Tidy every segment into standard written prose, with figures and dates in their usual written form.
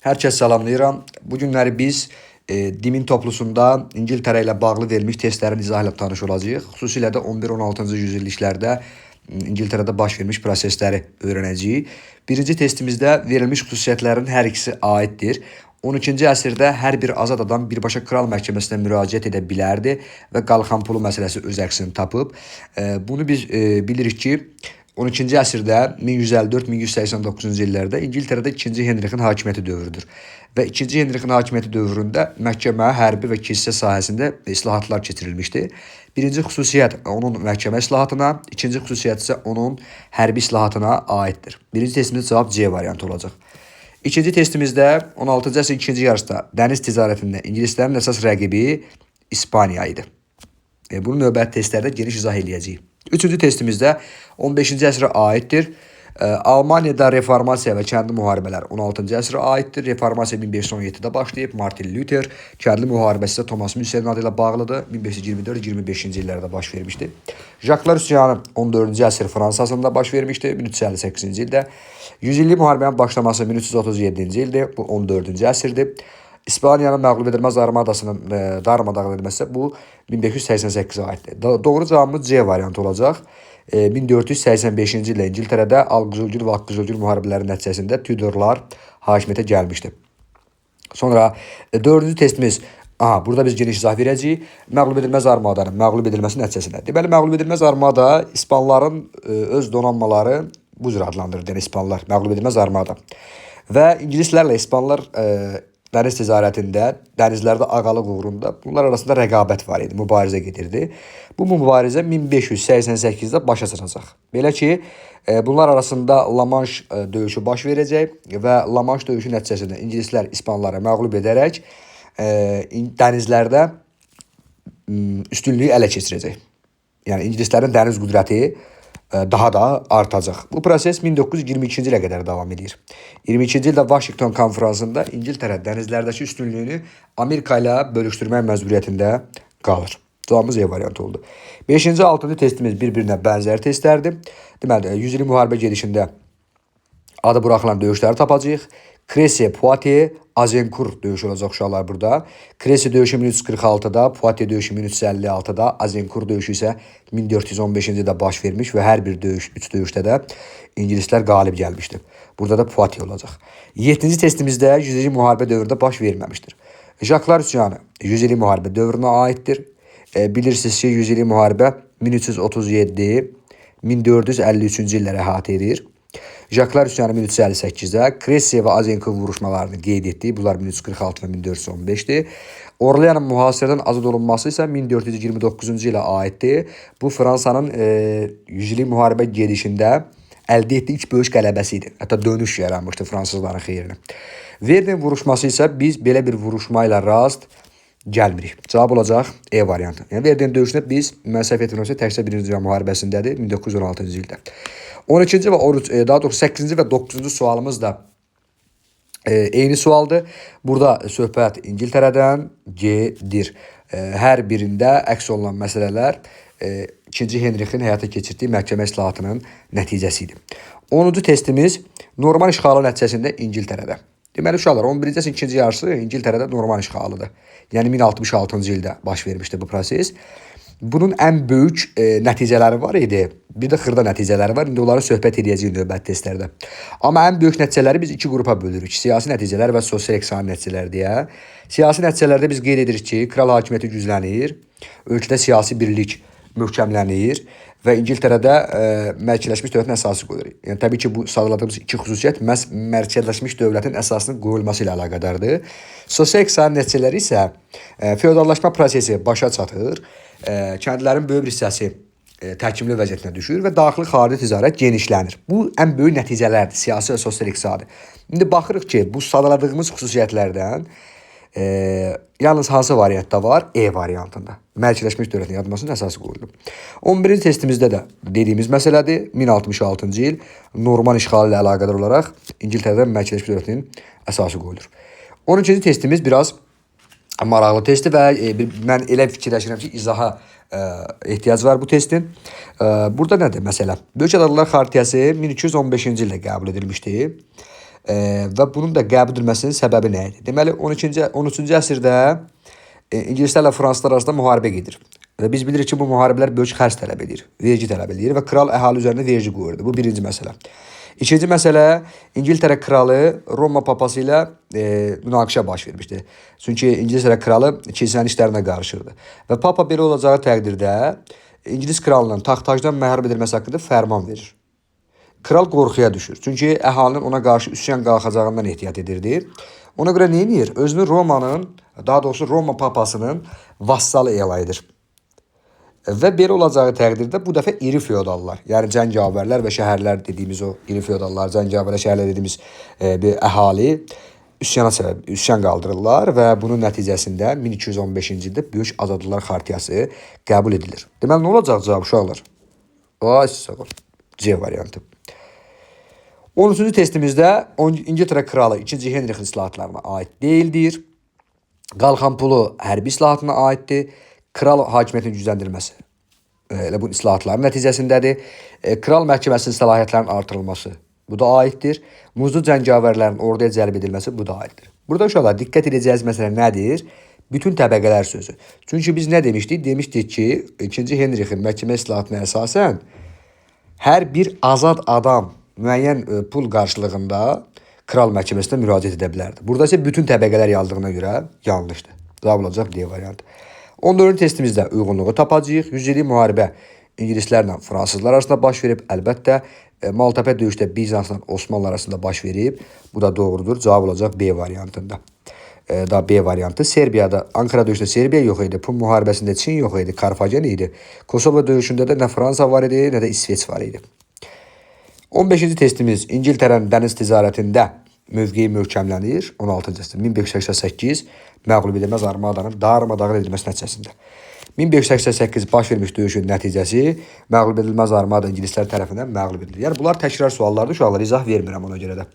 Hər kəs salamlayıram. Bu günləri biz Dimin toplusunda İngiltərə ilə bağlı verilmiş testlərin izahı ilə tanış olacağıq. Xüsusilə də 11-16-cı yüzilliklərdə İngiltərədə baş vermiş prosesləri öyrənəcəyik. Birinci testimizdə verilmiş xüsusiyyətlərin hər ikisi aiddir. 12-ci əsrdə hər bir azad adam birbaşa kral məhkəməsinə müraciət edə bilərdi və qalxan pulu məsələsi öz əksini tapıb. Bunu biz bilirik ki, 12-ci əsrdə 1154-1189-cu illərdə İngiltərədə 2-ci Henrixin hakimiyyəti dövrüdür. Və 2-ci Henrixin hakimiyyəti dövründə məhkəmə, hərbi və kilsə sahəsində islahatlar keçirilmişdi. Birinci xüsusiyyət onun məhkəmə islahatına, ikinci xüsusiyyət isə onun hərbi islahatına aiddir. Birinci testimizdə cavab C variantı olacaq. İkinci testimizdə 16-cı əsrin ikinci yarısında dəniz ticarətində ingilislərin əsas rəqibi İspaniya idi. Bunu növbəti testlərdə geniş izah edəcəyik. Üçüncü testimizdə 15-ci əsrə aiddir. Almaniyada reformasiya və kəndli müharibələr 16-cı əsrə aiddir. Reformasiya 1517-də başlayıb. Martin Luther, kəndli müharibəsi isə Thomas Müsselin adı ilə bağlıdır. 1524-25-ci illərdə baş vermişdi. Jacques üsyanı 14-cü əsr Fransasında baş vermişdi. 1358-ci ildə. 100 illik müharibənin başlaması 1337-ci ildir. Bu 14-cü əsrdir. İspaniyanın məğlub edilməz armadasının darmadağın edilməsi bu 1588-ə aiddir. Doğru cavabımız C variantı olacaq. 1485-ci ildə İngiltərədə Al-Qızılgül və Ak-Qızılgül müharibələri nəticəsində Tudorlar hakimiyyətə gəlmişdi. Sonra dördüncü testimiz, burada biz geniş izah verəcəyik. Məğlub edilməz armadanın məğlub edilməsi nəticəsində. Deməli, məğlub edilməz armada İspanların öz donanmaları bu cür adlandırır. Yəni, İspanlar məğlub edilməz armada. Və İngilislərlə İspanlar dəniz ticarətində, dənizlərdə ağalıq uğrunda bunlar arasında rəqabət var idi, mübarizə gedirdi. Bu mübarizə 1588-də başa çatacaq. Belə ki, bunlar arasında La Manche döyüşü baş verəcək və La Manche döyüşü nəticəsində İngilislər İspanları məğlub edərək dənizlərdə üstünlüyü ələ keçirəcək. Yəni, İngilislərin dəniz qüdrəti daha da artacaq. Bu proses 1922-ci ilə qədər davam edir. 22-ci ildə Washington konferansında İngiltərə dənizlərdəki üstünlüyünü Amerika ilə bölüşdürmək məcburiyyətində qalır. Cavabımız E variantı oldu. 5-ci, 6-cı testimiz bir-birinə bənzər testlərdir. Deməli, 100 illik müharibə gedişində adı buraxılan döyüşləri tapacağıq. Crécy, Poitiers, Azincourt döyüşü olacaq uşaqlar burada. Crécy döyüşü 1346-da, Poitiers döyüşü 1356-da, Azincourt döyüşü isə 1415-ci ildə baş vermiş və hər bir döyüş, 3 döyüşdə də İngilislər qalib gəlmişdir. Burada da Poitiers olacaq. 7-ci testimizdə 100 illik müharibə dövründə baş verməmişdir. Jacques üsyanı 100 illik müharibə dövrünə aiddir. Bilirsiniz ki, 100 illik müharibə 1337-1453-cü illəri əhatə edir. Jacques üsyanı 1358-də, Crécy və Azincourt vuruşmalarını qeyd etdi. Bunlar 1346 və 1415-dir. Orleanın mühasirədən azad olunması isə 1429-cu ilə aiddir. Bu, Fransanın 100 illik müharibə gedişində əldə etdiyi ilk böyük qələbəsi idi. Hətta dönüş yaranmışdı fransızların xeyrinə. Verdin vuruşması isə biz belə bir vuruşma ilə rast gəlmirik. Cavab olacaq E variantı. Yəni, Verdin döyüşündə biz, mən səhv etmirəmsə, təkcə 1-ci Dünya müharibəsindədir, 1916-cı ildə. 12-ci və 8-ci və 9-cu sualımız da eyni sualdır. Burada söhbət İngiltərədən gedir. Hər birində əks olunan məsələlər 2-ci Henrixin həyata keçirdiyi məhkəmə islahatının nəticəsidir. 10-cu testimiz Norman işğalı nəticəsində İngiltərədə. Deməli, uşaqlar, 11-ci əsrin ikinci yarısı İngiltərədə Norman işğalıdır. Yəni, 1066-cı ildə baş vermişdi bu proses. Bunun ən böyük nəticələri var idi. Bir də xırda nəticələri var. İndi onları söhbət edəcəyik növbəti testlərdə. Amma ən böyük nəticələri biz iki qrupa bölürük. Siyasi nəticələr və sosial iqtisadi nəticələr deyə. Siyasi nəticələrdə biz qeyd edirik ki, kral hakimiyyəti güclənir, ölkədə siyasi birlik möhkəmlənir və İngiltərədə mərkəzləşmiş dövlətin əsası qoyulur. Yəni, təbii ki, bu sadaladığımız iki xüsusiyyət məhz mərkəzləşmiş dövlətin əsasının qoyulması ilə əlaqədardır. Sosial iqtisadi nəticələri isə feodallaşma prosesi başa çatır, kəndlərin böyük bir hissəsi təkimli vəziyyətinə düşür və daxili xarici ticarət genişlənir. Bu, ən böyük nəticələrdir, siyasi və sosial iqtisadi. İndi baxırıq ki, bu sadaladığımız xüsusiyyətlərdən yalnız hansı variantda var? E variantında. Mərkəzləşmiş dövlətin yaradılmasının əsası qoyulub. 11-ci testimizdə də dediyimiz məsələdir. 1066-cı il Norman işğalı ilə əlaqədar olaraq İngiltərədə mərkəzləşmiş dövlətin əsası qoyulur. 12-ci testimiz biraz maraqlı testdir və mən elə fikirləşirəm ki, izaha ehtiyac var bu testin. Burada nədir məsələ? Böyük Adalar Xaritəsi 1215-ci ildə qəbul edilmişdi. Və bunun da qəbul edilməsinin səbəbi nə idi? Deməli 13-cü əsrdə İngilislərlə fransızlar arasında müharibə gedir. Və biz bilirik ki, bu müharibələr böyük xərc tələb edir, vergi tələb edir və kral əhali üzərində vergi qoyurdu. Bu birinci məsələ. İkinci məsələ, İngiltərə kralı Roma papası ilə münaqişə baş vermişdi. Çünki İngiltərə kralı kilsənin işlərinə qarışırdı. Və papa belə olacağı təqdirdə İngilis kralının taxt-tacdan məhrum edilməsi haqqında fərman verir. Kral qorxuya düşür. Çünki əhalinin ona qarşı üsyan qalxacağından ehtiyat edirdi. Ona görə nə edir? Özünü daha doğrusu Roma papasının vassalı elan edir. Və belə olacağı təqdirdə bu dəfə iri feodallar, yəni cəngavərlər və şəhərlər dediyimiz o iri feodallar, cəngavərlər, şəhərlər dediyimiz bir əhali üsyan qaldırırlar və bunun nəticəsində 1215-ci ildə Böyük Azadlıqlar Xartiyası qəbul edilir. Deməli, nə olacaq cavab uşaqlar? Ay, sağ ol. C variantı. 13-cü testimizdə İngiltərə kralı 2-ci Henrixin islahatlarına aid deyildir. Qalxan pulu hərbi islahatına aiddir. Kral hakimiyyətinin gücləndirilməsi elə bu islahatların nəticəsindədir. Kral məhkəməsinin səlahiyyətlərinin artırılması bu da aiddir. Muzlu cəngavərlərin orduya cəlb edilməsi bu da aiddir. Burada uşaqlar diqqət edəcəyiniz məsələ nədir? Bütün təbəqələr sözü. Çünki biz nə demişdik? Demişdik ki, 2-ci Henrixin məhkəmə islahatına əsasən hər bir azad adam müəyyən pul qarşılığında kral məhkəməsinə müraciət edə bilərdi. Burada isə bütün təbəqələr yazıldığına görə yanlışdır. Cavab olacaq D variantı. 14-cü testimizdə uyğunluğu tapacağıq. 100 illik müharibə İngilislərlə fransızlar arasında baş verib. Əlbəttə, Maltepe döyüşdə Bizansla Osmanlı arasında baş verib. Bu da doğrudur. Cavab olacaq B variantında. B variantı. Serbiyada, Ankara döyüşdə Serbiya yox idi. Pun müharibəsində Çin yox idi. Karfagen idi. Kosovo döyüşündə də nə Fransa var idi, nə də İsveç var idi. 15-ci testimiz İngiltərənin dəniz ticarətində mövqeyi möhkəmlənir. 16-cı testim 1588 məğlub edilməz armadanın darmadağın edilməsi nəticəsində. 1588 baş vermiş döyüşün nəticəsi məğlub edilməz armada ingilislər tərəfindən məğlub edilir. Yəni bunlar təkrar suallardır, uşaqlar izah vermirəm ona görə də.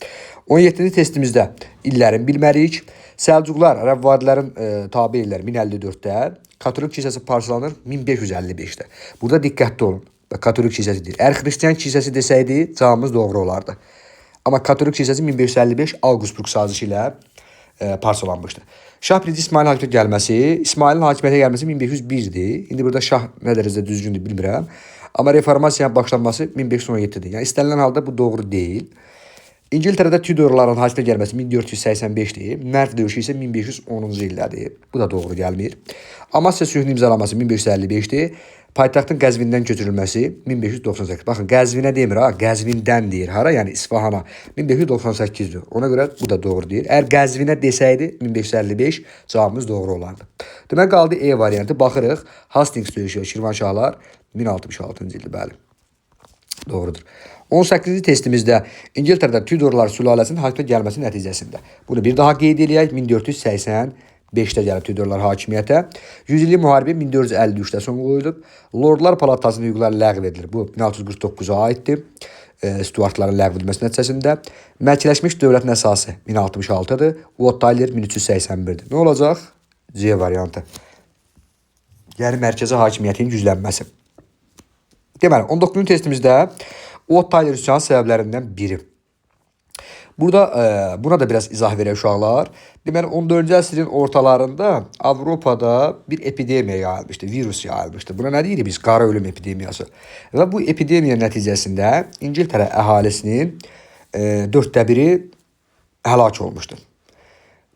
17-ci testimizdə illərin bilməliyik. Səlcuqlar Rəvvadilərin tabe illəri 1054-də, Katolik kilsəsi parçalanır 1555-də. Burada diqqətli olun. Katolik kilsəsidir. Əgər xristian kilsəsi desəydi, cavabımız doğru olardı. Amma Katolik kilsəsi 1555 Augsburg sazişi ilə parçalanmışdı. Şah 1. İsmailin hakimiyyətə gəlməsi, İsmailin hakimiyyətə gəlməsi 1501-dir. İndi burada şah nə dərəcədə düzgündür bilmirəm. Amma reformasiyanın başlanması 1517-dir. Yəni istənilən halda bu doğru deyil. İngiltərədə Tudorların hakimiyyətə gəlməsi 1485-dir. Mərv döyüşü isə 1510-cu ildədir. Bu da doğru gəlmir. Amasya sülhünün imzalaması 1555-dir. Paytaxtın Qəzvindən köçürülməsi 1598. Baxın, Qəzvinə demir ha, Qəzvindən deyir. Hara? Yəni İsfahana 1598-dir. Ona görə bu da doğru deyir. Əgər Qəzvinə desəydi 1555 cavabımız doğru olardı. Demək qaldı E variantı. Baxırıq. Hastings döyüşü Şirvanşahlar 1066-cı ildir, bəli. Doğrudur. 18-ci testimizdə İngiltərədə Tudorlar sülaləsinin hakimiyyətə gəlməsi nəticəsində. Bunu bir daha qeyd eləyək. 1485-də gəlib Tudorlar hakimiyyətə. 100 illik müharibə 1453-də son qoyulub. Lordlar Palatasının hüquqları ləğv edilir. Bu 1649-a aiddir. Stuartların ləğv edilməsi nəticəsində. Mərkəzləşmiş dövlətin əsası 1066-dır. Wat Tyler 1381-dir. Nə olacaq? C variantı. Yəni mərkəzi hakimiyyətin güclənməsi. Deməli, 19-cu testimizdə Wat Tyler üsyanın səbəblərindən biri. Burada buna da biraz izah verək uşaqlar. Deməli, 14-cü əsrin ortalarında Avropada bir epidemiya yayılmışdı, virus yayılmışdı. Buna nə deyirik biz? Qara ölüm epidemiyası. Və bu epidemiya nəticəsində İngiltərə əhalisinin 1/4-i həlak olmuşdu.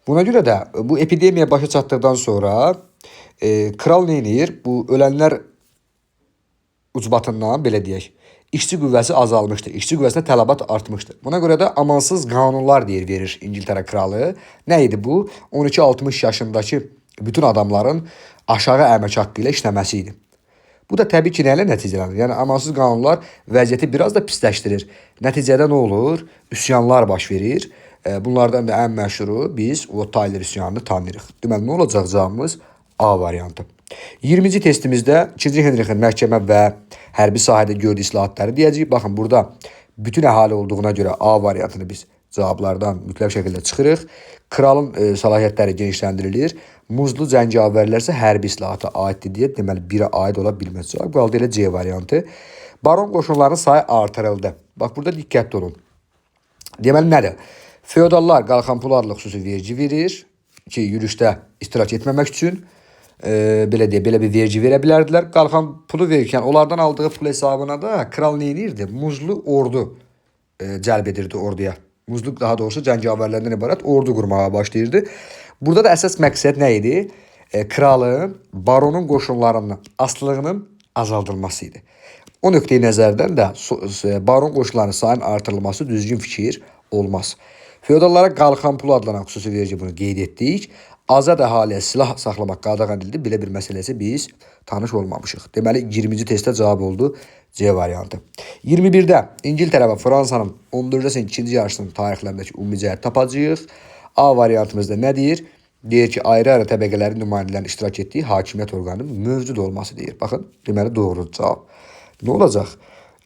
Buna görə də bu epidemiya başa çatdıqdan sonra kral nə edir? Bu ölənlər ucbatından, belə deyək, işçi qüvvəsi azalmışdı. İşçi qüvvəsinə tələbat artmışdı. Buna görə də amansız qanunlar verir İngiltərə kralı. Nə idi bu? 12-60 yaşındakı bütün adamların aşağı əmək haqqı ilə işləməsi idi. Bu da təbii ki, nə ilə nəticələnir? Yəni amansız qanunlar vəziyyəti biraz da pisləşdirir. Nəticədə nə olur? Üsyanlar baş verir. Bunlardan da ən məşhuru biz Wat Tyler üsyanını tanıyırıq. Deməli, nə olacaq cavabımız? A variantı. 20-ci testimizdə 2-ci Henrixin məhkəmə və hərbi sahədə gördüyü islahatları deyəcəyik. Baxın, burada bütün əhali olduğuna görə A variantını biz cavablardan mütləq şəkildə çıxırıq. Kralın səlahiyyətləri genişləndirilir. Muzlu cəngavərlər isə hərbi islahata aiddir deyə deməli 1-ə aid ola bilməz. Cavab qaldı elə C variantı. Baron qoşunlarının sayı artırıldı. Bax, burada diqqətli olun. Deməli, nədir? Feodallar qalxan pulu adlı xüsusi vergi verir ki, yürüşdə iştirak etməmək üçün belə deyə belə bir vergi verə bilərdilər. Qalxan pulu verirkən onlardan aldığı pul hesabına da kral nə edirdi? Muzlu ordu cəlb edirdi orduya. Muzlu daha doğrusu cəngavərlərdən ibarət ordu qurmağa başlayırdı. Burada da əsas məqsəd nə idi? Kralın, baronun qoşunlarının asılılığının azaldılması idi. O nöqteyi nəzərdən də baron qoşunlarının sayının artırılması düzgün fikir olmaz. Feodallara qalxan pulu adlanan xüsusi vergi bunu qeyd etdik. Azad əhaliyə silah saxlamaq qadağan edildi. Belə bir məsələsi biz tanış olmamışıq. Deməli 20-ci testdə cavab oldu C variantı. 21-də İngiltərə və Fransanın 14-cü əsrin ikinci yarısının tarixlərindəki ümumi cəhət tapacağıq. A variantımızda nə deyir? Deyir ki, ayrı-ayrı təbəqələrin nümayəndələrin iştirak etdiyi hakimiyyət orqanının mövcud olması deyir. Baxın, deməli doğru cavab. Nə olacaq?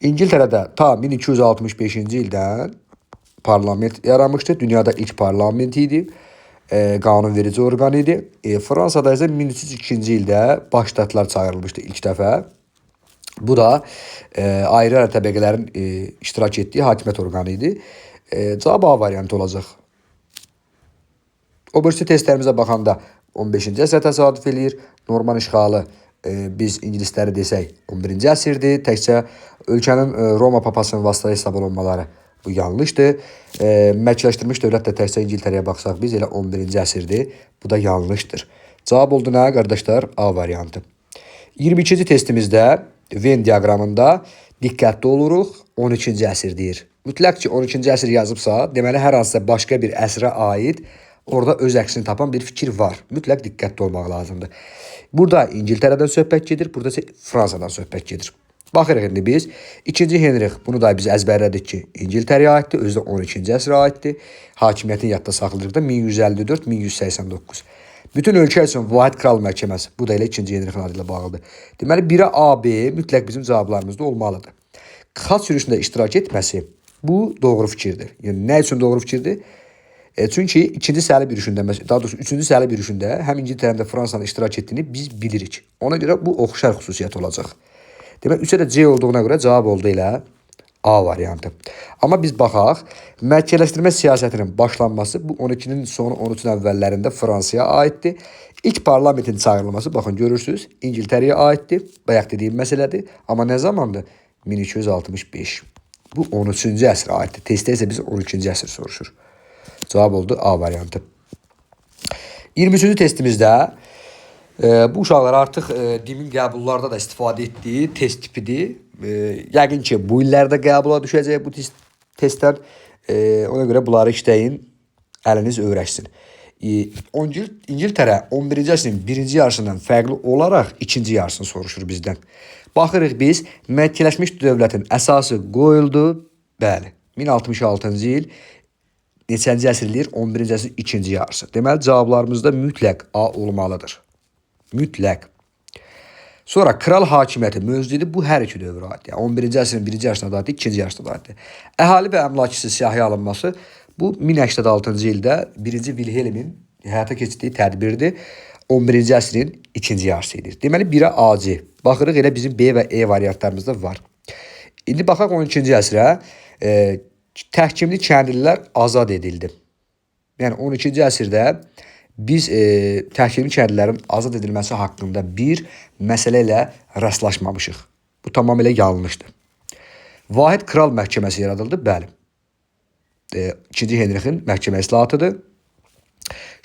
İngiltərədə ta 1265-ci ildən parlament yaranmışdı. Dünyada ilk parlament idi. Qanunverici orqan idi. Fransada isə 1302-ci ildə baş ştatlar çağırılmışdı ilk dəfə. Bu da ayrı-ayrı təbəqələrin iştirak etdiyi hakimiyyət orqanı idi. Cavab A variantı olacaq. O birisi testlərimizə baxanda 15-ci əsrə təsadüf eləyir. Norman işğalı biz ingilisləri desək 11-ci əsrdir. Təkcə ölkənin Roma papasının vasitəli hesab olunmaları bu yanlışdır. Mərkəzləşdirilmiş dövlət də təkcə İngiltərəyə baxsaq biz elə 11-ci əsrdir. Bu da yanlışdır. Cavab oldu nə qardaşlar? A variantı. 22-ci testimizdə Venn diaqramında diqqətli oluruq. 12-ci əsr deyir. Mütləq ki 12-ci əsr yazıbsa, deməli hər hansısa başqa bir əsrə aid orada öz əksini tapan bir fikir var. Mütləq diqqətli olmaq lazımdır. Burada İngiltərədən söhbət gedir, burada isə Fransadan söhbət gedir. Baxırıq indi biz. 2-ci Henrix, bunu da biz əzbərlədik ki, İngiltərəyə aiddir, özü də 12-ci əsrə aiddir. Hakimiyyətin yadda saxladığında 1154-1189. Bütün ölkə üçün vahid kral məhkəməsi, bu da elə 2-ci Henrixin adı ilə bağlıdır. Deməli, 1-ə A, B mütləq bizim cavablarımızda olmalıdır. Xalq sürüşündə iştirak etməsi, bu doğru fikirdir. Yəni, nə üçün doğru fikirdir? Çünki ikinci Səli yürüşündə, daha doğrusu üçüncü Səli yürüşündə həm İngiltərə həm də Fransanın iştirak etdiyini biz bilirik. Ona görə bu oxşar xüsusiyyət olacaq. Demək, 3-ə də C olduğuna görə cavab oldu elə A variantı. Amma biz baxaq, mərkəzləşdirmə siyasətinin başlanması bu 12-nin sonu 13-ün əvvəllərində Fransaya aiddir. İlk parlamentin çağırılması, baxın görürsünüz, İngiltərəyə aiddir. Bayaq dediyim məsələdir. Amma nə zamandır? 1265. Bu 13-cü əsrə aiddir. Testdə isə biz 12-ci əsr soruşur. Cavab oldu A variantı. 23-cü testimizdə bu uşaqlar artıq dimin qəbullarda da istifadə etdiyi test tipidir. Yəqin ki, bu illərdə qəbula düşəcək bu testlər. Ona görə bunları işləyin, əliniz öyrəşsin. İngiltərə 11-ci əsrin birinci yarısından fərqli olaraq ikinci yarısını soruşur bizdən. Baxırıq biz, mərkəzləşmiş dövlətin əsası qoyuldu. Bəli, 1066-cı il neçənci əsrdir? 11-ci əsrin ikinci yarısı. Deməli, cavablarımızda mütləq A olmalıdır. Mütləq. Sonra kral hakimiyyəti mövzudur. Bu hər iki dövrə aiddir. Yəni 11-ci əsrin birinci yarısına da aiddir, ikinci yarısına da aiddir. Əhali və əmlakçısı siyahıya alınması bu 1086-cı ildə 1-ci Vilhelmin həyata keçirdiyi tədbirdir. 11-ci əsrin ikinci yarısı idi. Deməli 1-ə AC. Baxırıq elə bizim B və E variantlarımızda var. İndi baxaq 12-ci əsrə. Təhkimli kəndlilər azad edildi. Yəni 12-ci əsrdə biz təhkimli kəndlilərin azad edilməsi haqqında bir məsələ ilə rastlaşmamışıq. Bu tamamilə yanlışdır. Vahid kral məhkəməsi yaradıldı, bəli. 2-ci Henrixin məhkəmə islahatıdır.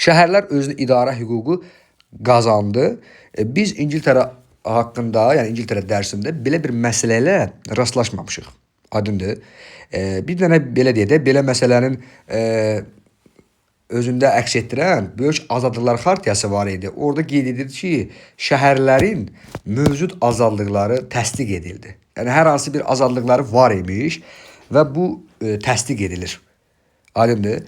Şəhərlər özünü idarə hüququ qazandı. Biz İngiltərə haqqında, yəni İngiltərə dərsində belə bir məsələ ilə rastlaşmamışıq. Aydındır. Bir dənə belə deyək də, belə məsələnin özündə əks etdirən Böyük Azadlıqlar Xartiyası var idi. Orada qeyd edilir ki, şəhərlərin mövcud azadlıqları təsdiq edildi. Yəni hər hansı bir azadlıqları var imiş və bu təsdiq edilir. Aydındır.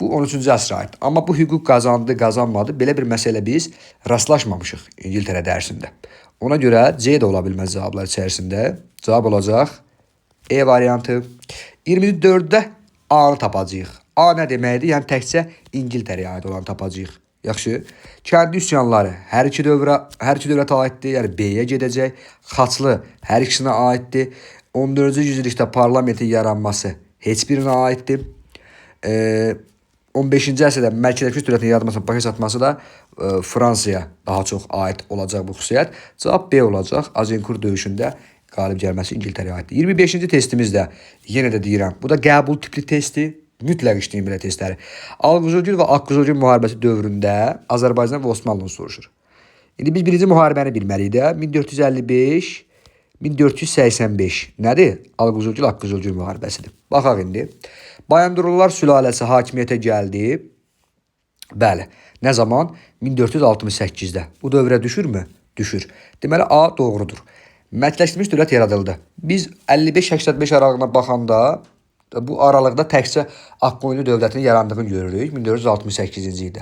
Bu 13-cü əsrə aid. Amma bu hüquq qazandı, qazanmadı. Belə bir məsələ biz rastlaşmamışıq İngiltərə dərsində. Ona görə C də ola bilməz cavablar içərisində. Cavab olacaq E variantı. 24-də A-nı tapacağıq. A nə deməkdir? Yəni təkcə İngiltərəyə aid olan tapacağıq. Yaxşı. Kəndi üsyanları hər iki dövlətə aiddir. Yəni B-yə gedəcək. Xaçlı hər ikisinə aiddir. 14-cü yüzillikdə parlamentin yaranması heç birinə aiddir. 15-ci əsrdə mərkəzləşmiş dövlətin yaradılmasına başa çatması da Fransaya daha çox aid olacaq bu xüsusiyyət. Cavab B olacaq. Azincourt döyüşündə qalib gəlməsi İngiltərəyə aiddir. 25-ci testimizdə yenə də deyirəm, bu da qəbul tipli testi. Mütləq işləyin belə testləri. Alqızılgül və Akkızılgül müharibəsi dövründə Azərbaycan və Osmanlıdan soruşur. İndi biz birinci müharibəni bilməliyik də. 1455 1485 nədir? Alqızılgül Akkızılgül müharibəsidir. Baxaq indi. Bayandurlular sülaləsi hakimiyyətə gəldi. Bəli. Nə zaman? 1468-də. Bu dövrə düşürmü? Düşür. Deməli A doğrudur. Mərkəzləşmiş dövlət yaradıldı. Biz 55-85 aralığına baxanda bu aralıqda təkcə Ağqoyunlu dövlətinin yarandığını görürük 1468-ci ildə.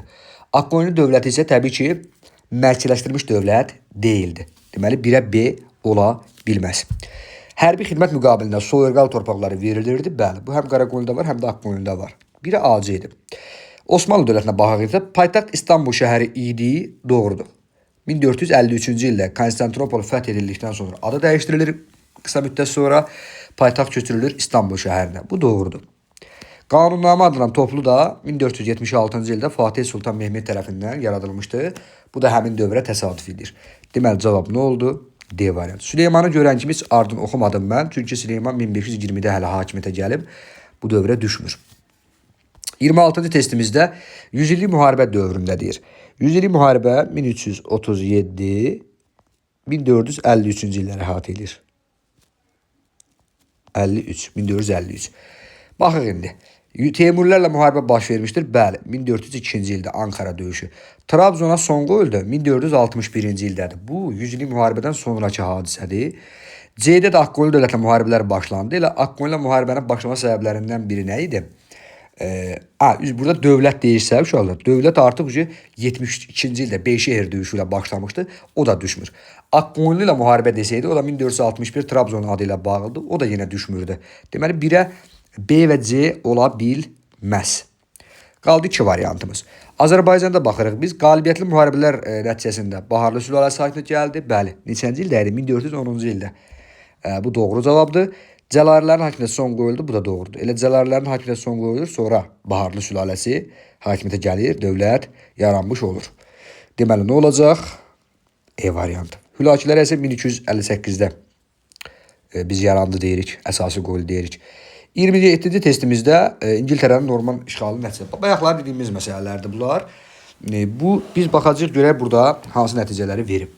Ağqoyunlu dövləti isə təbii ki, mərkəzləşdirilmiş dövlət deyildi. Deməli 1-ə B ola bilməz. Hərbi xidmət müqabilində soyurqal torpaqları verilirdi. Bəli, bu həm Qaraqoyunda var, həm də Ağqoyunda var. 1-ə AC idi. Osmanlı dövlətinə baxırsa, paytaxt İstanbul şəhəri idi, doğrudur. 1453-cü ildə Konstantinopol fəth edildikdən sonra adı dəyişdirilir. Qısa müddət sonra paytaxt köçürülür İstanbul şəhərinə. Bu doğrudur. Qanunnamə adlanan toplu da 1476-cı ildə Fatih Sultan Mehmet tərəfindən yaradılmışdı. Bu da həmin dövrə təsadüf edir. Deməli, cavab nə oldu? D variantı. Süleymanı görən kimi heç ardını oxumadım mən. Çünki Süleyman 1520-də hələ hakimiyyətə gəlib. Bu dövrə düşmür. 26-cı testimizdə 100 illik müharibə dövründədir. 100 illik müharibə 1337-1453-cü illəri əhatə edir. 1453. Baxıq indi. Teymurilərlə müharibə baş vermişdir. Bəli, 1402-ci ildə Ankara döyüşü. Trabzona son qoyuldu 1461-ci ildədir. Bu 100 illik müharibədən sonraki hadisədir. C-də də Ağqoyunlu dövlətlə müharibələr başlandı. Elə Ağqoyunlu müharibənin başlama səbəblərindən biri nə idi? Burada dövlət deyirsə, uşaqlar, dövlət artıq 72-ci ildə Beyşəhər döyüşü ilə başlamışdı. O da düşmür. Ağqoyunlu ilə müharibə desəydi, o da 1461 Trabzon adı ilə bağlıdır. O da yenə düşmürdü. Deməli, 1-ə B və C ola bilməz. Qaldı 2 variantımız. Azərbaycanda baxırıq biz. Qalibiyyətli müharibələr nəticəsində Baharlı sülaləsi hakimiyyətə gəldi. Bəli, neçənci ildə idi? 1410-cu ildə. Bu doğru cavabdır. Cəlalilərin hakimiyyətinə son qoyuldu. Bu da doğrudur. Elə Cəlalilərin hakimiyyətinə son qoyulur. Sonra Baharlı sülaləsi hakimiyyətə gəlir. Dövlət yaranmış olur. Deməli, nə olacaq? E variantı. Hülakilərə isə 1258-də biz yarandı deyirik. Əsası qoyuldu deyirik. 27-ci testimizdə İngiltərənin Norman işğalı nəticəsi. Bayaqlar dediyimiz məsələlərdir bunlar. Biz baxacağıq görək burada hansı nəticələri verib.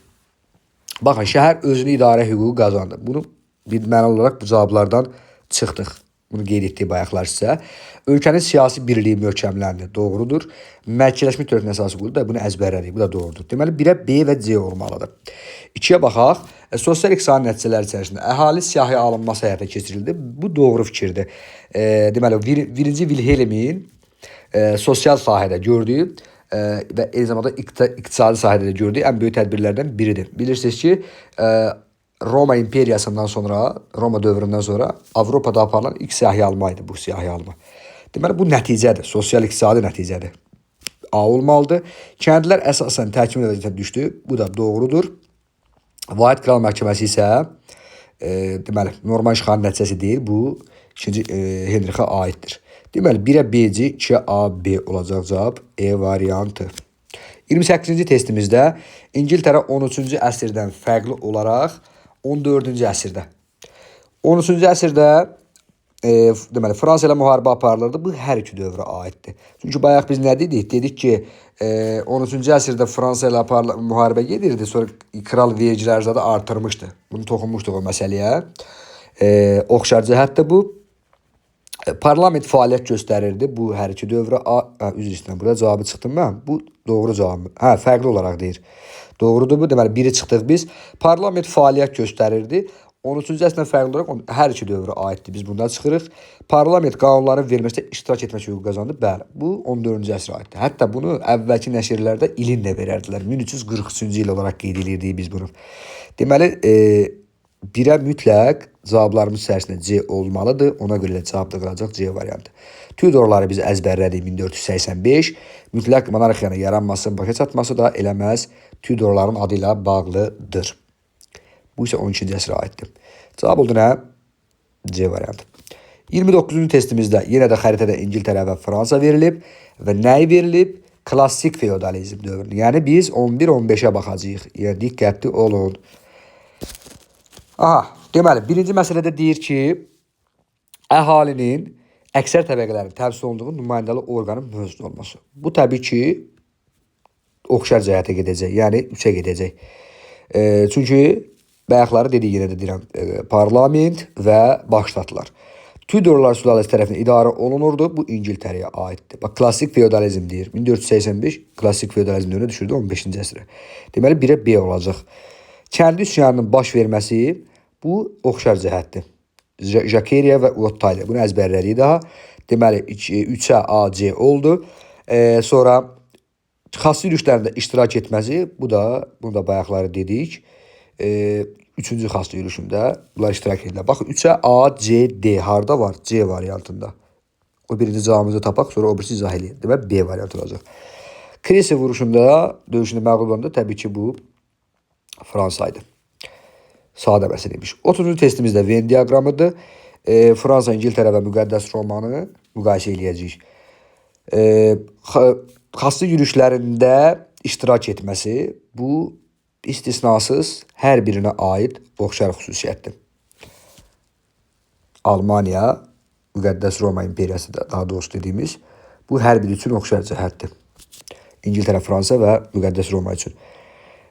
Baxın, şəhər özünü idarə hüququ qazandı. Bunu bilməli olaraq bu cavablardan çıxdıq. Bunu qeyd etdik bayaqlar sizə. Ölkənin siyasi birliyi möhkəmləndi. Doğrudur. Mərkəzləşmiş dövlətin əsası qoyuldu. Bunu əzbərlədik. Bu da doğrudur. Deməli, 1-ə B və C olmalıdır. 2-yə baxaq. Sosial iqtisadi nəticələr içərisində əhali siyahıya alınması həyata keçirildi. Bu doğru fikirdir. Deməli, 1-ci Vilhelmin sosial sahədə gördüyü və eyni zamanda iqtisadi sahədə də gördüyü ən böyük tədbirlərdən biridir. Bilirsiniz ki, Roma imperiyasından sonra, Roma dövründən sonra Avropada aparılan ilk siyahıya alma idi bu siyahıya alma. Deməli, bu nəticədir, sosial iqtisadi nəticədir. A olmalıdır. Kəndlilər əsasən təhkim vəziyyətə düşdü. Bu da doğrudur. Vahid Kral Məhkəməsi isə deməli, Norman işğalı nəticəsi deyil, bu 2-ci Henrixə aiddir. Deməli, 1-ə B-ci, 2-ə A, B olacaq cavab E variantı. 28-ci testimizdə İngiltərə 13-cü əsrdən fərqli olaraq 14-cü əsrdə. 13-cü əsrdə deməli, Fransa ilə müharibə aparılırdı. Bu hər iki dövrə aiddir. Çünki bayaq biz nə dedik? Dedik ki, 13-cü əsrdə Fransa ilə müharibə gedirdi. Sonra kral vergiləri zadı artırmışdı. Bunu toxunmuşduq o məsələyə. Oxşar cəhətdə bu. Parlament fəaliyyət göstərirdi. Bu hər iki dövrə üzr istəyirəm. Burada cavabı çıxdım mən. Bu doğru cavab. Fərqli olaraq deyir. Doğrudur bu. Deməli, biri çıxdıq biz. Parlament fəaliyyət göstərirdi. 13-cü əsrdən fərqli olaraq hər iki dövrə aiddir. Biz bundan çıxırıq. Parlament qanunların verilməsində iştirak etmək hüququ qazandı. Bəli, bu 14-cü əsrə aiddir. Hətta bunu əvvəlki nəşrlərdə ilin də verərdilər. 1343-cü il olaraq qeyd edirdik biz bunu. Deməli, 1-ə mütləq cavablarımız içərisində C olmalıdır. Ona görə də cavab da qalacaq C variantı. Tudorları biz əzbərlədik 1485. Mütləq monarxiyanın yaranması, başa çatması da eləməz Tudorların adı ilə bağlıdır. Bu isə 12-ci əsrə aiddir. Cavab oldu nə? C variantı. 29-cu testimizdə yenə də xəritədə İngiltərə və Fransa verilib və nəyi verilib? Klassik feodalizm dövrü. Yəni biz 11-15-ə baxacağıq. Yəni diqqətli olun. Aha, deməli, birinci məsələdə deyir ki, əhalinin əksər təbəqələrin təmsil olunduğu nümayəndəli orqanın mövcud olması. Bu təbii ki, oxşar cəhətə gedəcək, yəni 3-ə gedəcək. Çünki bayaqları dedik, yenə də deyirəm, parlament və baş ştatlar. Tudorlar sülaləsi tərəfindən idarə olunurdu. Bu İngiltərəyə aiddir. Bax, klassik feodalizm deyir. 1485 klassik feodalizm dövrünə düşürdü 15-ci əsrə. Deməli, 1-ə B olacaq. Kəndi üsyanının baş verməsi bu oxşar cəhətdir. Jakeriya və Uottayla. Bunu əzbərlədik daha. Deməli, 3-ə A, C oldu. Sonra xass yürüşlərində iştirak etməsi, bunu da bayaqları dedik. 3-cü xass yürüşündə bunlar iştirak edirlər. Baxın, 3-ə A, C, D harda var? C variantında. O birinci cavabımızı tapaq, sonra o birisi izah edin. Deməli, B variantı olacaq. Kresi vuruşunda, döyüşündə məğlub olanda təbii ki, bu Fransa idi. Sadə məsələymiş. 30-cu testimizdə Venn diaqramıdır. Fransa, İngiltərə və müqəddəs Romanı müqayisə eləyəcəyik. Xasslı yürüşlərində iştirak etməsi bu istisnasız hər birinə aid oxşar xüsusiyyətdir. Almaniya, müqəddəs Roma imperiyası da daha doğrusu dediyimiz, bu hər biri üçün oxşar cəhətdir. İngiltərə, Fransa və müqəddəs Roma üçün.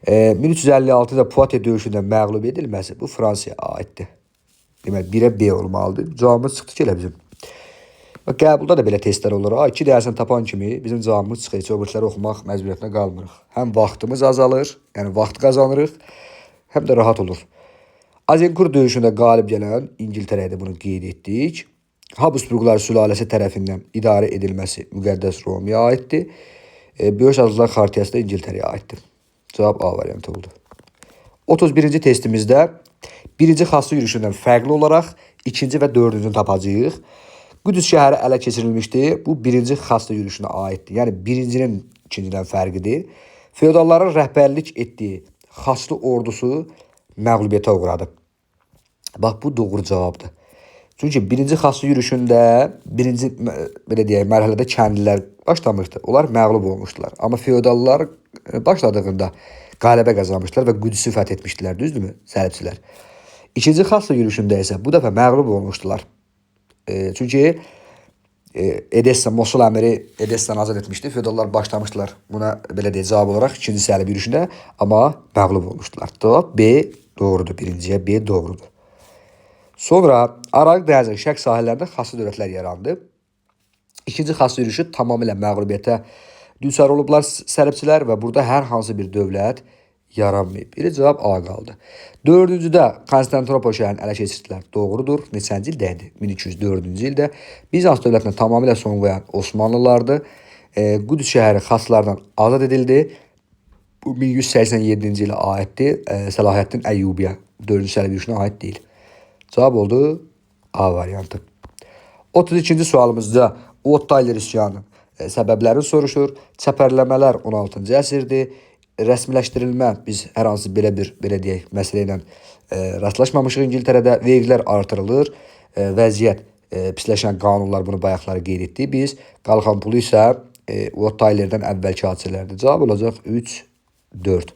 1356-da Poitiers döyüşündə məğlub edilməsi bu Fransaya aiddir. Deməli, 1-ə B olmalıdır. Cavabımız çıxdı ki, elə bizim. Qəbulda da belə testlər olur. 2 dəyərsini tapan kimi bizim cavabımız çıxır. Heç öbürləri oxumaq məcburiyyətinə qalmırıq. Həm vaxtımız azalır, yəni vaxt qazanırıq, həm də rahat olur. Azincourt döyüşündə qalib gələn İngiltərəyə də bunu qeyd etdik. Habsburqlar sülaləsi tərəfindən idarə edilməsi müqəddəs Romaya aiddir. Böyük Azadlıqlar Xartiyası da İngiltərəyə aiddir. Cavab A variantı oldu. 31-ci testimizdə birinci xasslı yürüşündən fərqli olaraq ikinci və dördüncünü tapacağıq. Qüdüs şəhəri ələ keçirilmişdi. Bu birinci xasslı yürüşünə aiddir. Yəni birincinin ikincidən fərqidir. Feodalların rəhbərlik etdiyi xasslı ordusu məğlubiyyətə uğradı. Bax, bu doğru cavabdır. Çünki birinci xasslı yürüşündə birinci belə deyək, mərhələdə kəndlilər başlamışdı. Onlar məğlub olmuşdular. Amma feodallar başladığında qələbə qazanmışdılar və Qüdüsü fəth etmişdilər, düzdürmü? Səlibçilər. İkinci xasslı yürüşündə isə bu dəfə məğlub olmuşdular. Çünki Edessa, Mosul əmiri Edessanı azad etmişdi. Feodallar başlamışdılar buna belə deyək, cavab olaraq ikinci səlib yürüşündə, amma məğlub olmuşdular. Cavab B doğrudur. Birinciyə B doğrudur. Sonra Aralıq dənizinin şərq sahillərində xasslı dövlətlər yarandı. İkinci xasslı yürüşü tamamilə məğlubiyyətə düçar olublar səlibçilər və burada hər hansı bir dövlət yaranmayıb. Biri cavab A qaldı. Dördüncüdə Konstantinopol şəhərini ələ keçirdilər. Doğrudur. Neçənci ildə idi? 1204-cü ildə. Bizans dövlətinə tamamilə son qoyan Osmanlılardı. Qüdüs şəhəri xasslardan azad edildi. Bu 1187-ci ilə aiddir. Səlahiyyətin Əyyubiyə 4-cü səlib yürüşünə aid deyil. Cavab oldu A variantı. 32-ci sualımızda Uottaylar üsyanı səbəbləri soruşur. Çəpərləmələr 16-cı əsrdir. Rəsmiləşdirilmə, biz hər hansı belə deyək, məsələ ilə rastlaşmamışıq İngiltərədə. Vergilər artırılır, vəziyyət pisləşən qanunlar, bunu bayaqları qeyd etdik. Biz qalxan pulu isə Uottaylardan əvvəlki hadisələrdir. Cavab olacaq 3, 4.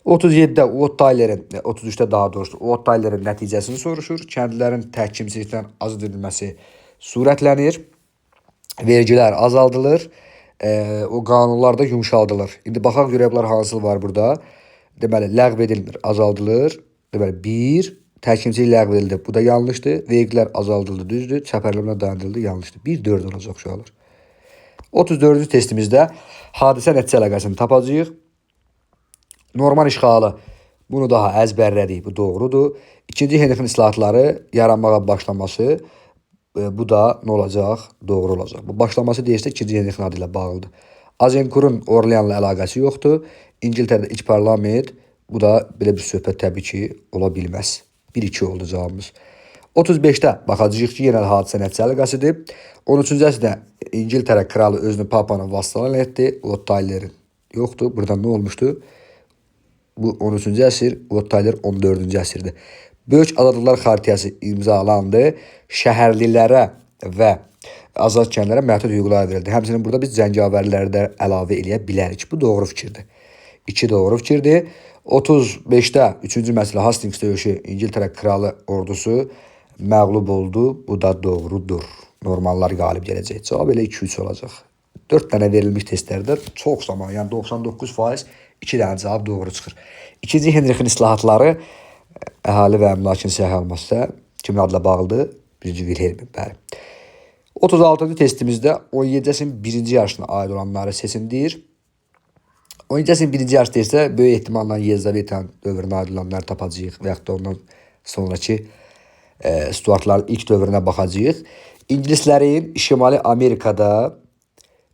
37-də Uottayların, 33-də daha doğrusu Uottayların nəticəsini soruşur. Kəndlilərin təhkimçilikdən azad edilməsi surətlənir. Vergilər azaldılır. O qanunlar da yumşaldılır. İndi baxaq görək bunlar hansı var burada. Deməli, ləğv edilmir, azaldılır. Deməli, 1, təhkimçilik ləğv edildi. Bu da yanlışdır. Vergilər azaldıldı, düzdür. Çəpərləmə dayandırıldı, yanlışdır. 1, 4 olacaq uşaqlar. 34-cü testimizdə hadisə nəticə əlaqəsini tapacağıq. Norman işğalı. Bunu daha əzbərlədik. Bu doğrudur. İkinci Henrixin islahatları yaranmağa başlaması. Bu da nə olacaq? Doğru olacaq. Bu başlaması deyirsə 2-ci Henrixin adı ilə bağlıdır. Azincourt'un Orleanla əlaqəsi yoxdur. İngiltərədə iç parlament. Bu da belə bir söhbət təbii ki ola bilməz. 1-2 oldu cavabımız. 35-də baxacağıq ki, yenə hadisə nəticə əlaqəsidir. 13-cü əsrdə İngiltərə kralı özünü papanın vassalı etdi. Uottayların yoxdur. Burada nə olmuşdu? Bu 13-cü əsr, Uottaylar 14-cü əsrdir. Böyük azadlıqlar xaritəsi imzalandı. Şəhərlilərə və azad kəndlərə məhdud hüquqlar verildi. Həmçinin burada biz cəngavərləri də əlavə eləyə bilərik. Bu doğru fikirdir. 2 doğru fikirdir. 35-də 3-cü məsələ Hastings döyüşü İngiltərə kralı ordusu məğlub oldu. Bu da doğrudur. Normallar qalib gələcək. Cavab elə 2-3 olacaq. 4 dənə verilmiş testlərdə çox zaman, yəni 99% 2 dənə cavab doğru çıxır. 2-ci Henrixin islahatları əhali və əmlakın siyahı alması kimin adla bağlıdır? 1-ci Wilhelmin, bəli. 36-cı testimizdə 17-ci əsrin 1-ci yaşına aid olanları seçin. 17-ci əsrin 1-ci yaşda isə böyük ehtimalla Yelizavetan dövrünə aid olanları tapacağıq və yaxud da ondan sonraki Stuartların ilk dövrünə baxacağıq. İngilislərin Şimali Amerikada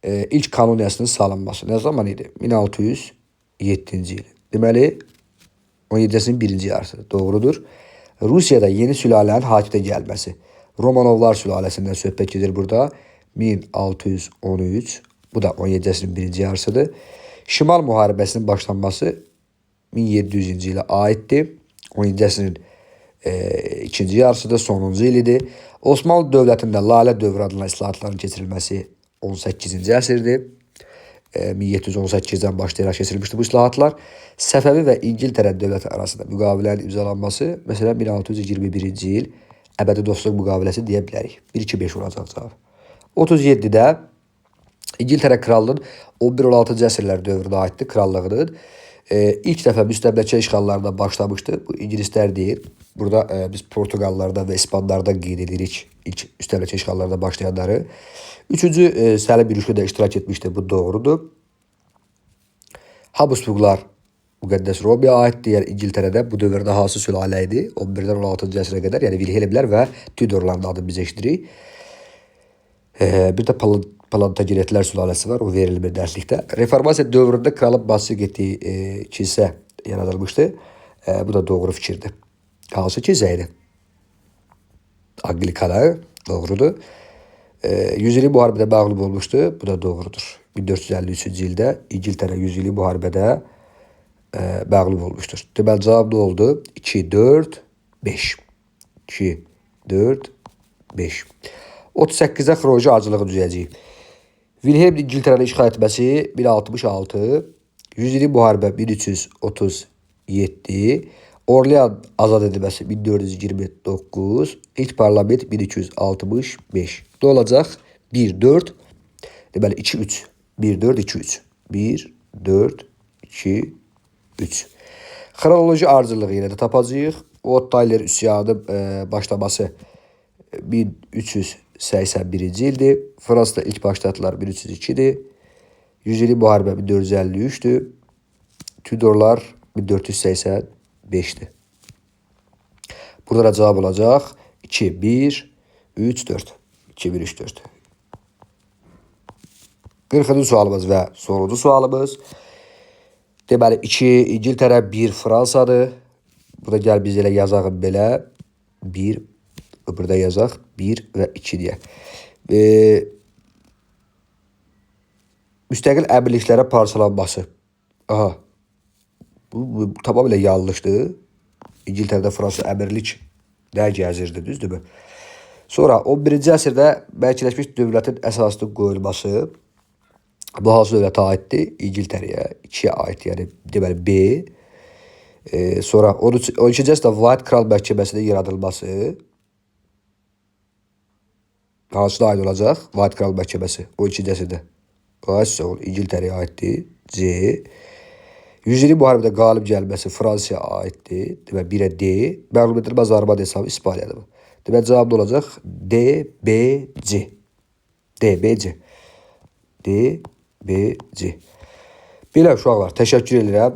ilk koloniyasının salınması nə zaman idi? 1607-ci il. Deməli, 17-ci əsrin 1-ci yarısı doğrudur. Rusiyada yeni sülalənin hakimə gəlməsi. Romanovlar sülaləsindən söhbət gedir burada. 1613. Bu da 17-ci əsrin 1-ci yarısıdır. Şimal müharibəsinin başlanması 1700-cü ilə aiddir. 17-ci əsrin 2-ci yarısıdır, sonuncu ilidir. Osmanlı dövlətində Lalə dövrü adlanan islahatların keçirilməsi 18-ci əsrdir. 1718-dən başlayaraq keçirilmişdir bu islahatlar. Səfəvi və İngiltərə dövləti arasında müqavilənin imzalanması, məsələn 1621-ci il əbədi dostluq müqaviləsi deyə bilərik. 1-2-5 olacaq cavab. 37-də İngiltərə krallığının 11-16-cı əsrlər dövrünə aiddir, krallığıdır. İlk dəfə müstəmləkə işğallarına başlamışdı. Bu İngilislər deyil. Burada biz Portugallarda və İspanlarda qeyd edirik ilk müstəmləkə işğallarına başlayanları. 3-cü Səlim yürüşü də iştirak etmişdi. Bu doğrudur. Habsburglar Müqəddəs Romiyə aiddir. Yəni İngiltərədə bu dövrdə hansı sülalə idi? 11-dən 16-cı əsrə qədər, yəni Wilhelmlər və Tudorların adını biz eşidirik. Bir də Plantagenetlər sülaləsi var, o verilmir dərslikdə. Reformasiya dövründə kralın başçılıq etdiyi kilsə yaradılmışdı. Bu da doğru fikirdir. Hansı kilsə idi? Anglikana, doğrudur. 100 illik müharibədə məğlub olmuşdu. Bu da doğrudur. 1453-cü ildə İngiltərə 100 illik müharibədə məğlub olmuşdur. Deməli, cavab nə oldu? 2, 4, 5. 2, 4, 5. 38-də xronoloji acılığı düzəcəyik. Wilhelm İngiltərəni işğal etməsi 1066, 100 illik müharibə 1337, Orlean azad edilməsi 1429, ilk parlament 1265. Ne olacaq? 1, 4, deməli 2, 3. 1, 4, 2, 3. 1, 4, 2, 3. Xronoloji ardıcılığı yenə də tapacağıq. Ottayler üsyanı başlaması 1381-ci ildir. Fransada ilk başladılar 1302-dir. 100 illik müharibə 1453-dür. Tudorlar 1485-dir. Burada da cavab olacaq 2, 1, 3, 4. 2, 1, 3, 4. 40-cı sualımız və sonuncu sualımız. Deməli, 2 İngiltərə, 1 Fransadır. Burada gəl biz elə yazağım belə. 1, burada yazaq 1 və 2 deyə. Müstəqil əmirliklərə parçalanması. Aha. Bu tamamilə yanlışdır. İngiltərədə Fransa əmirlik nə gəzirdi, düzdürmü? Sonra 11-ci əsrdə mərkəzləşmiş dövlətin əsasının qoyulması. Bu hansı dövlətə aiddir? İngiltərəyə, 2-yə aid, yəni deməli B. Sonra 12-ci əsrdə White Kral məhkəməsinin yaradılması. Hansına aid olacaq? White Kral məhkəməsi 12-ci əsrdə. İngiltərəyə aiddir. C. 100 illik müharibədə qalib gəlməsi Fransaya aiddir. Deməli 1-ə D. Məğlub edilməz armada hesabı İspaniyadır. Deməli cavab da olacaq D, B, C. D, B, C. D, B, C. Belə uşaqlar, təşəkkür edirəm.